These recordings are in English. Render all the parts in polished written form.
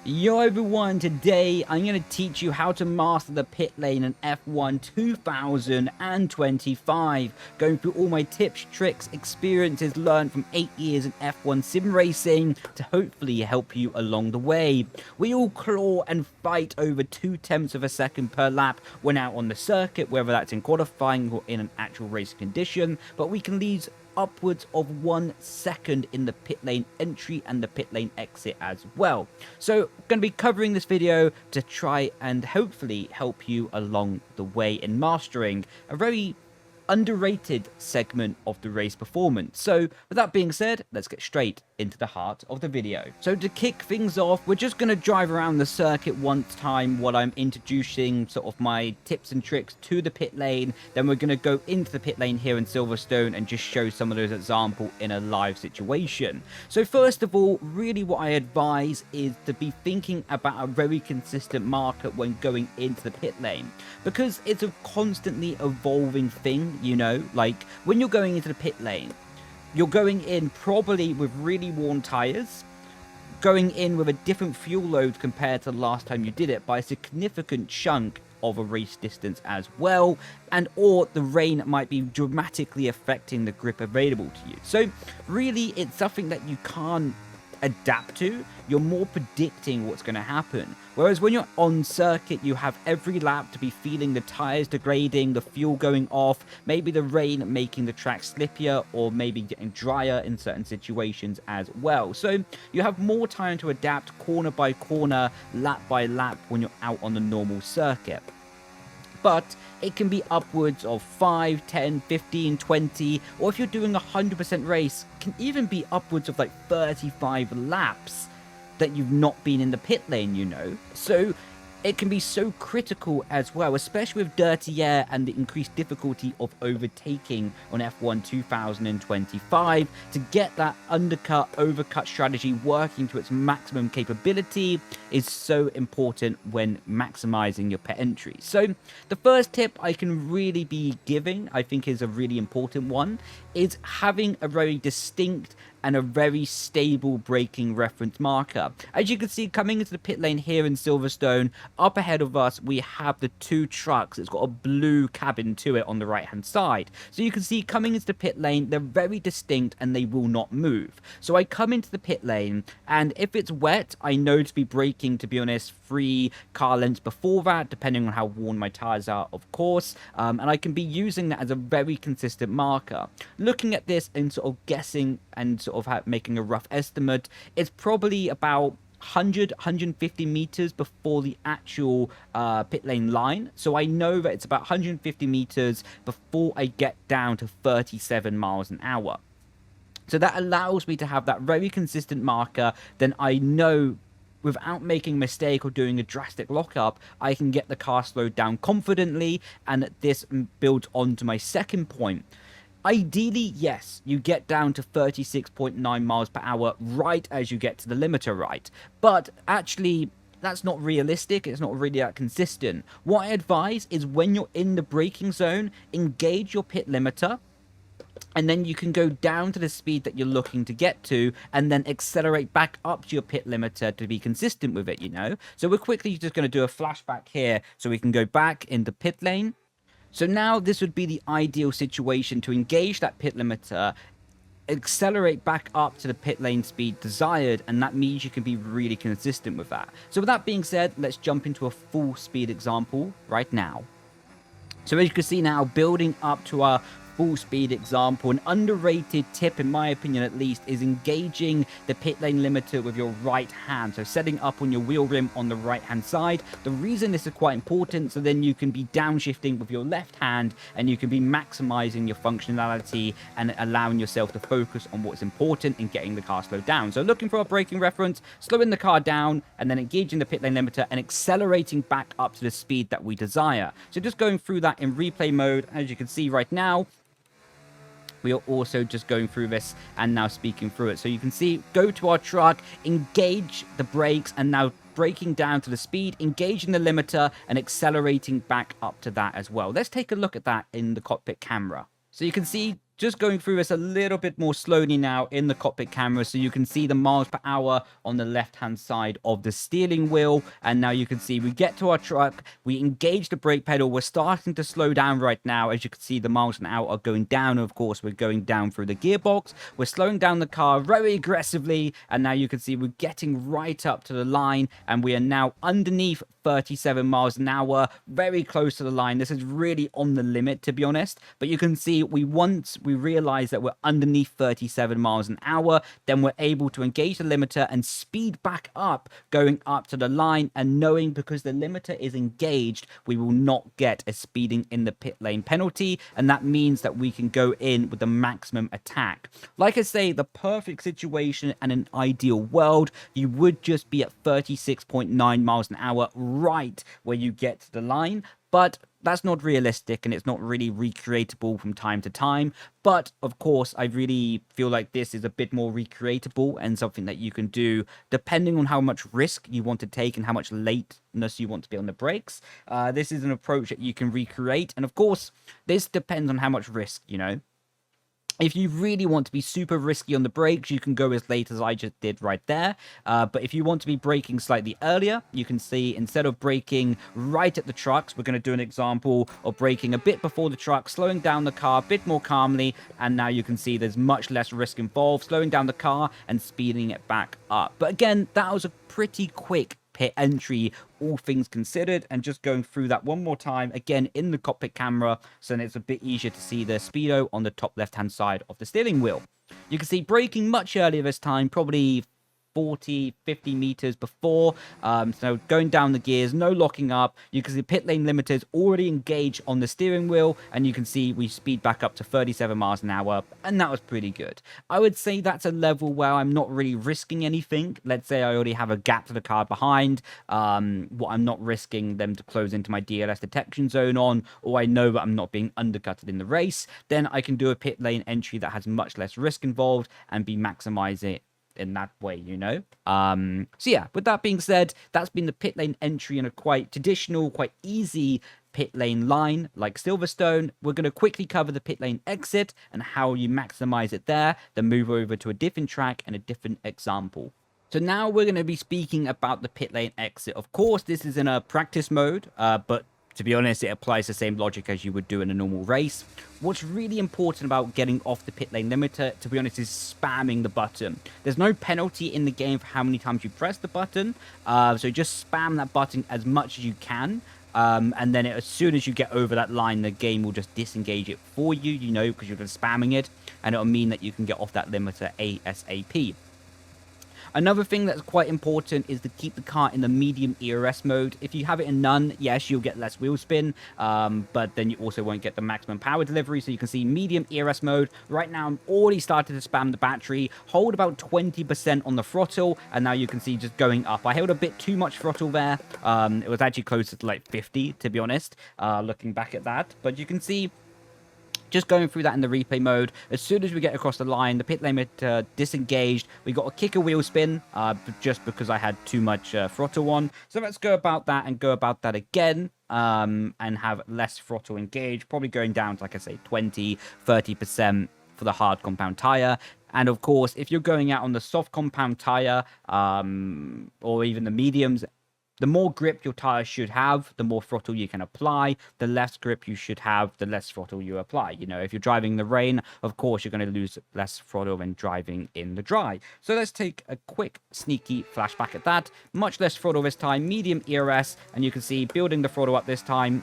Yo everyone, today I'm going to teach you how to master the pit lane in F1 2025, going through all my tips, tricks, experiences learned from 8 years in F1 sim racing to hopefully help you along the way. We all claw and fight over 0.2 of a second per lap when out on the circuit, whether that's in qualifying or in an actual racing condition, but we can lose upwards of 1 second in the pit lane entry and the pit lane exit as well. So I'm going to be covering this video to try and hopefully help you along the way in mastering a very underrated segment of the race performance. So with that being said, let's get straight into the heart of the video. So to kick things off, we're just going to drive around the circuit one time while I'm introducing sort of my tips and tricks to the pit lane. Then we're going to go into the pit lane here in Silverstone and just show some of those examples in a live situation. So first of all, really what I advise is to be thinking about a very consistent marker when going into the pit lane, because it's a constantly evolving thing. You know, like when you're going into the pit lane, you're going in probably with really worn tires, going in with a different fuel load compared to the last time you did it by a significant chunk of a race distance as well, and or the rain might be dramatically affecting the grip available to you. So really it's something that you can't adapt to. You're more predicting what's going to happen, whereas when you're on circuit, you have every lap to be feeling the tires degrading, the fuel going off, maybe the rain making the track slippier, or maybe getting drier in certain situations as well. So you have more time to adapt corner by corner, lap by lap when you're out on the normal circuit. But it can be upwards of 5, 10, 15, 20, or if you're doing a 100% race, can even be upwards of like 35 laps that you've not been in the pit lane, you know. So it can be so critical as well, especially with dirty air and the increased difficulty of overtaking on F1 2025. To get that undercut, overcut strategy working to its maximum capability is so important when maximizing your pit entry. So the first tip I can really be giving, I think is a really important one, is having a very distinct and a very stable braking reference marker. As you can see, coming into the pit lane here in Silverstone, up ahead of us we have the two trucks. It's got a blue cabin to it on the right hand side. So you can see coming into the pit lane, they're very distinct and they will not move. So I come into the pit lane, and if it's wet, I know to be braking, to be honest, 3 car lengths before that, depending on how worn my tires are, of course, and I can be using that as a very consistent marker. Looking at this and sort of guessing and sort of making a rough estimate, it's probably about 150 meters before the actual pit lane line. So I know that it's about 150 meters before I get down to 37 miles an hour. So that allows me to have that very consistent marker. Then I know without making a mistake or doing a drastic lockup, I can get the car slowed down confidently, and this builds on to my second point. Ideally, yes, you get down to 36.9 miles per hour right as you get to the limiter, right? But actually, that's not realistic. It's not really that consistent. What I advise is when you're in the braking zone, engage your pit limiter, and then you can go down to the speed that you're looking to get to, and then accelerate back up to your pit limiter to be consistent with it, you know? So we're quickly just going to do a flashback here so we can go back into pit lane. So now this would be the ideal situation to engage that pit limiter, accelerate back up to the pit lane speed desired, and that means you can be really consistent with that. So with that being said, let's jump into a full speed example right now. So as you can see now, building up to our full speed example, an underrated tip, in my opinion at least, is engaging the pit lane limiter with your right hand. So setting up on your wheel rim on the right hand side. The reason this is quite important, so then you can be downshifting with your left hand and you can be maximizing your functionality and allowing yourself to focus on what's important in getting the car slowed down. So looking for a braking reference, slowing the car down, and then engaging the pit lane limiter and accelerating back up to the speed that we desire. So just going through that in replay mode, as you can see right now, we are also just going through this and now speaking through it. So you can see, go to our truck, engage the brakes, and now braking down to the speed, engaging the limiter, and accelerating back up to that as well. Let's take a look at that in the cockpit camera. So you can see Just going through this a little bit more slowly now in the cockpit camera, so you can see the miles per hour on the left-hand side of the steering wheel. And now you can see we get to our truck, we engage the brake pedal, we're starting to slow down right now. As you can see, the miles an hour are going down. Of course, we're going down through the gearbox. We're slowing down the car very aggressively, and now you can see we're getting right up to the line, and we are now underneath 37 miles an hour, very close to the line. This is really on the limit, to be honest, but you can see once we realize that we're underneath 37 miles an hour, then we're able to engage the limiter and speed back up, going up to the line, and knowing because the limiter is engaged, we will not get a speeding in the pit lane penalty, and that means that we can go in with the maximum attack. Like I say, the perfect situation and an ideal world, you would just be at 36.9 miles an hour right where you get to the line, but that's not realistic and it's not really recreatable from time to time. But of course, I really feel like this is a bit more recreatable and something that you can do depending on how much risk you want to take and how much lateness you want to be on the brakes. This is an approach that you can recreate, and of course this depends on how much risk, you know. If you really want to be super risky on the brakes, you can go as late as I just did right there. But if you want to be braking slightly earlier, you can see instead of braking right at the trucks, we're going to do an example of braking a bit before the truck, slowing down the car a bit more calmly. And now you can see there's much less risk involved, slowing down the car and speeding it back up. But again, that was a pretty quick pit entry, all things considered, and just going through that one more time again in the cockpit camera, so then it's a bit easier to see the speedo on the top left hand side of the steering wheel. You can see braking much earlier this time, probably 40-50 meters before, so going down the gears, no locking up. You can see pit lane limiters already engaged on the steering wheel, and you can see we speed back up to 37 miles an hour, and that was pretty good. I would say that's a level where I'm not really risking anything. Let's say I already have a gap to the car behind, what I'm not risking them to close into my DLS detection zone on, or I know that I'm not being undercutted in the race, then I can do a pit lane entry that has much less risk involved and be maximizing it in that way, you know. So yeah, with that being said, that's been the pit lane entry in a quite traditional, quite easy pit lane line like Silverstone. We're going to quickly cover the pit lane exit and how you maximize it there, then move over to a different track and a different example. So now we're going to be speaking about the pit lane exit. Of course, this is in a practice mode, but to be honest, it applies the same logic as you would do in a normal race. What's really important about getting off the pit lane limiter, to be honest, is spamming the button. There's no penalty in the game for how many times you press the button, so just spam that button as much as you can. And then as soon as you get over that line, the game will just disengage it for you, you know, because you're just spamming it, and it'll mean that you can get off that limiter ASAP. Another thing that's quite important is to keep the car in the medium ERS mode. If you have it in none, yes, you'll get less wheel spin, but then you also won't get the maximum power delivery. So you can see medium ERS mode. Right now, I'm already started to spam the battery, hold about 20% on the throttle, and now you can see just going up. I held a bit too much throttle there. It was actually closer to like 50, to be honest, looking back at that. But you can see, just going through that in the replay mode, as soon as we get across the line, the pit limit disengaged. We got a kicker wheel spin just because I had too much throttle on. So let's go about that and go about that again and have less throttle engaged, probably going down to, like I say, 20-30% for the hard compound tire. And of course, if you're going out on the soft compound tire or even the mediums, the more grip your tire should have, the more throttle you can apply. The less grip you should have, the less throttle you apply. You know, if you're driving in the rain, of course, you're going to lose less throttle than driving in the dry. So let's take a quick, sneaky flashback at that. Much less throttle this time, medium ERS, and you can see building the throttle up this time.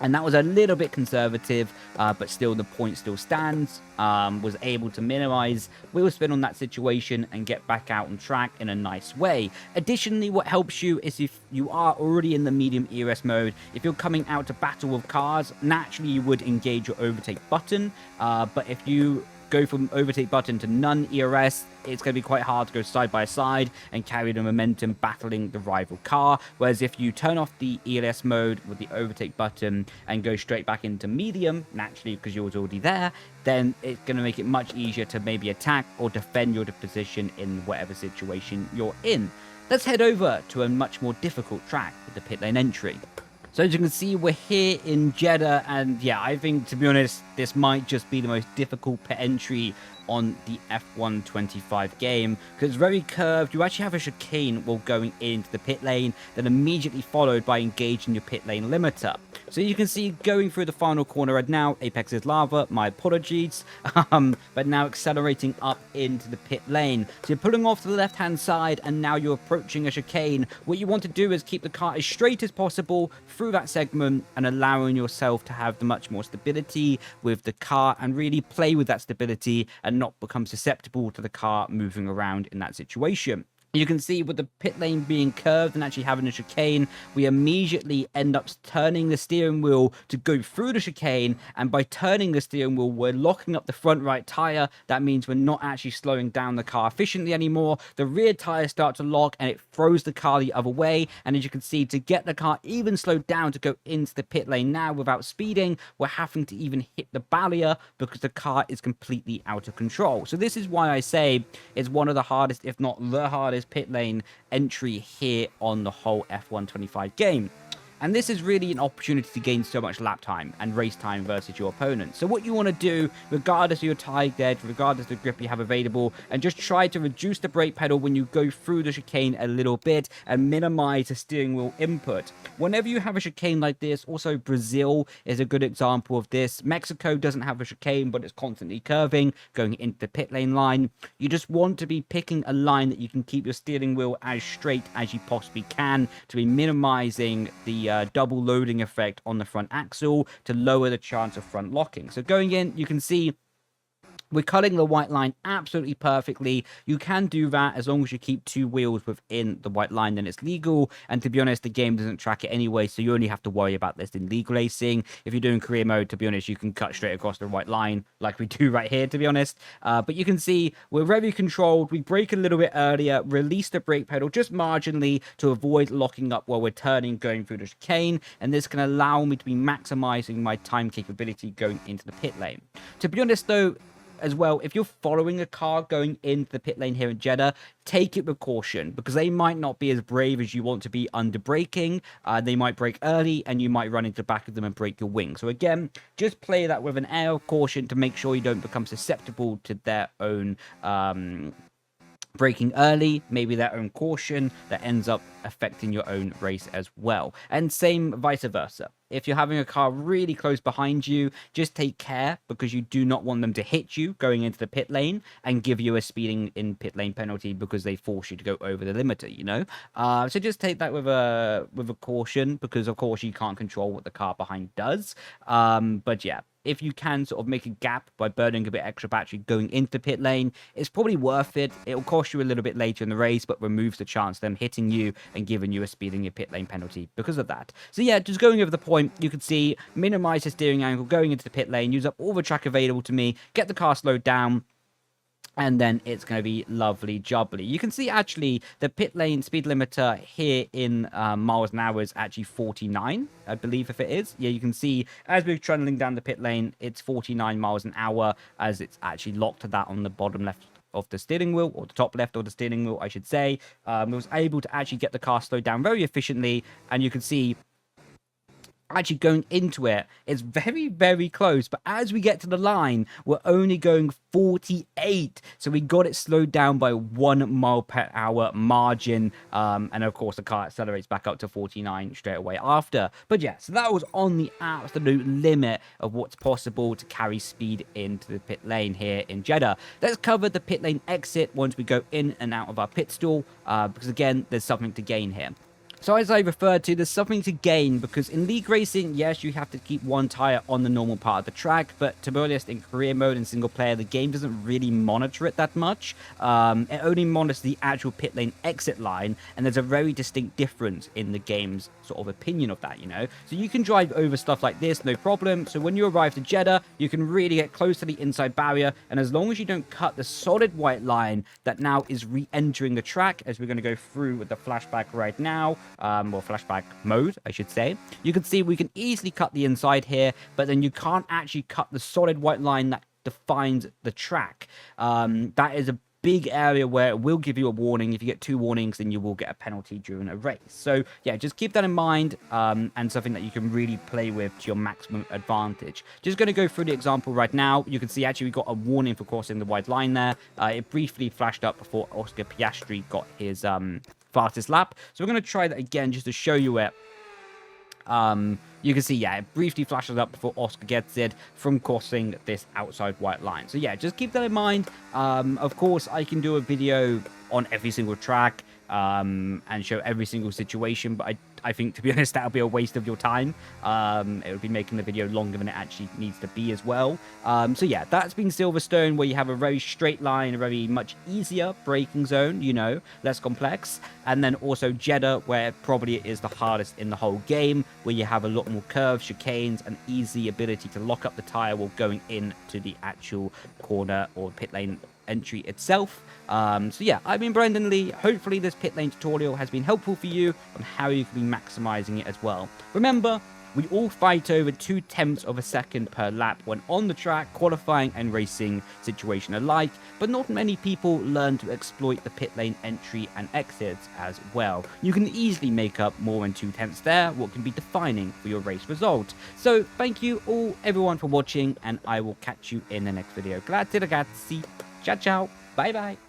And that was a little bit conservative, but still the point still stands. Was able to minimize wheel spin on that situation and get back out on track in a nice way. Additionally, what helps you is if you are already in the medium ERS mode, if you're coming out to battle with cars, naturally you would engage your overtake button. But if you go from overtake button to none ERS, it's going to be quite hard to go side by side and carry the momentum battling the rival car. Whereas if you turn off the ELS mode with the overtake button and go straight back into medium, naturally because yours already there, then it's going to make it much easier to maybe attack or defend your position in whatever situation you're in. Let's head over to a much more difficult track with the pit lane entry. So as you can see, we're here in Jeddah, and yeah, I think, to be honest, this might just be the most difficult pit entry on the F125 game, because it's very curved. You actually have a chicane while going into the pit lane, then immediately followed by engaging your pit lane limiter. So you can see going through the final corner right now, Apex is lava, my apologies, but now accelerating up into the pit lane. So you're pulling off to the left-hand side, and now you're approaching a chicane. What you want to do is keep the car as straight as possible through that segment and allowing yourself to have the much more stability with the car and really play with that stability and not become susceptible to the car moving around in that situation. You can see with the pit lane being curved and actually having a chicane, we immediately end up turning the steering wheel to go through the chicane, and by turning the steering wheel, we're locking up the front right tire. That means we're not actually slowing down the car efficiently anymore. The rear tires start to lock and it throws the car the other way, and as you can see, to get the car even slowed down to go into the pit lane now without speeding, we're having to even hit the barrier because the car is completely out of control. So this is why I say it's one of the hardest, if not the hardest, pit lane entry here on the whole F125 game. And this is really an opportunity to gain so much lap time and race time versus your opponent. So what you want to do, regardless of your tire dead, regardless of the grip you have available, and just try to reduce the brake pedal when you go through the chicane a little bit and minimize the steering wheel input. Whenever you have a chicane like this, also Brazil is a good example of this. Mexico doesn't have a chicane, but it's constantly curving, going into the pit lane line. You just want to be picking a line that you can keep your steering wheel as straight as you possibly can to be minimizing the double loading effect on the front axle to lower the chance of front locking. So going in, you can see we're cutting the white line absolutely perfectly. You can do that as long as you keep two wheels within the white line, then it's legal. And to be honest, the game doesn't track it anyway, so you only have to worry about this in legal racing. If you're doing career mode, to be honest, you can cut straight across the white line like we do right here, to be honest. But you can see we're very controlled. We brake a little bit earlier, release the brake pedal just marginally to avoid locking up while we're turning, going through the chicane. And this can allow me to be maximizing my time capability going into the pit lane. To be honest, though, as well, if you're following a car going into the pit lane here in Jeddah, take it with caution, because they might not be as brave as you want to be under braking. They might brake early and you might run into the back of them and break your wing. So again, just play that with an air of caution to make sure you don't become susceptible to their own braking early, maybe their own caution that ends up affecting your own race as well. And same vice versa. If you're having a car really close behind you, just take care, because you do not want them to hit you going into the pit lane and give you a speeding in pit lane penalty because they force you to go over the limiter, you know? So just take that with a caution, because of course you can't control what the car behind does. But yeah, if you can sort of make a gap by burning a bit extra battery going into the pit lane, it's probably worth it. It'll cost you a little bit later in the race, but removes the chance of them hitting you and giving you a speeding in pit lane penalty because of that. So yeah, just going over the point, you can see minimize the steering angle going into the pit lane, use up all the track available to me, get the car slowed down, and then it's going to be lovely jubbly. You can see actually the pit lane speed limiter here in miles an hour is actually 49, I believe, if it is. Yeah, you can see as we're trundling down the pit lane, it's 49 miles an hour, as it's actually locked to that on the bottom left of the steering wheel, or the top left of the steering wheel, I should say. I was able to actually get the car slowed down very efficiently, and you can see actually going into it, it's very, very close. But as we get to the line, we're only going 48. So we got it slowed down by 1 mile per hour margin. And of course, the car accelerates back up to 49 straight away after. But yeah, so that was on the absolute limit of what's possible to carry speed into the pit lane here in Jeddah. Let's cover the pit lane exit once we go in and out of our pit stall, because again, there's something to gain here. So as I referred to, there's something to gain, because in league racing, yes, you have to keep one tire on the normal part of the track, but to be honest, in career mode and single player, the game doesn't really monitor it that much. It only monitors the actual pit lane exit line, and there's a very distinct difference in the game's sort of opinion of that, you know? So you can drive over stuff like this, no problem. So when you arrive to Jeddah, you can really get close to the inside barrier, and as long as you don't cut the solid white line that now is re-entering the track, as we're going to go through with the flashback right now, or flashback mode, I should say, you can see we can easily cut the inside here, but then you can't actually cut the solid white line that defines the track. That is a big area where it will give you a warning. If you get 2 warnings, then you will get a penalty during a race. So yeah, just keep that in mind, and something that you can really play with to your maximum advantage. Just going to go through the example right now. You can see actually we got a warning for crossing the white line there. It briefly flashed up before Oscar Piastri got his fastest lap. So we're going to try that again just to show you it. You can see, yeah, it briefly flashes up before Oscar gets it from crossing this outside white line. So yeah, just keep that in mind. Of course, I can do a video on every single track and show every single situation, but I think, to be honest, that would be a waste of your time. It would be making the video longer than it actually needs to be as well. So yeah, that's been Silverstone, where you have a very straight line, a very much easier braking zone, you know, less complex. And then also Jeddah, where probably it is the hardest in the whole game, where you have a lot more curves, chicanes, and easy ability to lock up the tire while going into the actual corner or pit lane entry itself. So yeah, I've been Brendon Leigh. Hopefully this pit lane tutorial has been helpful for you on how you can be maximizing it as well. Remember, we all fight over 0.2 of a second per lap when on the track, qualifying and racing situation alike, but not many people learn to exploit the pit lane entry and exits as well. You can easily make up more than 0.2 there, what can be defining for your race result. So thank you all everyone for watching, and I will catch you in the next video. Grazie ragazzi, ciao ciao, bye bye.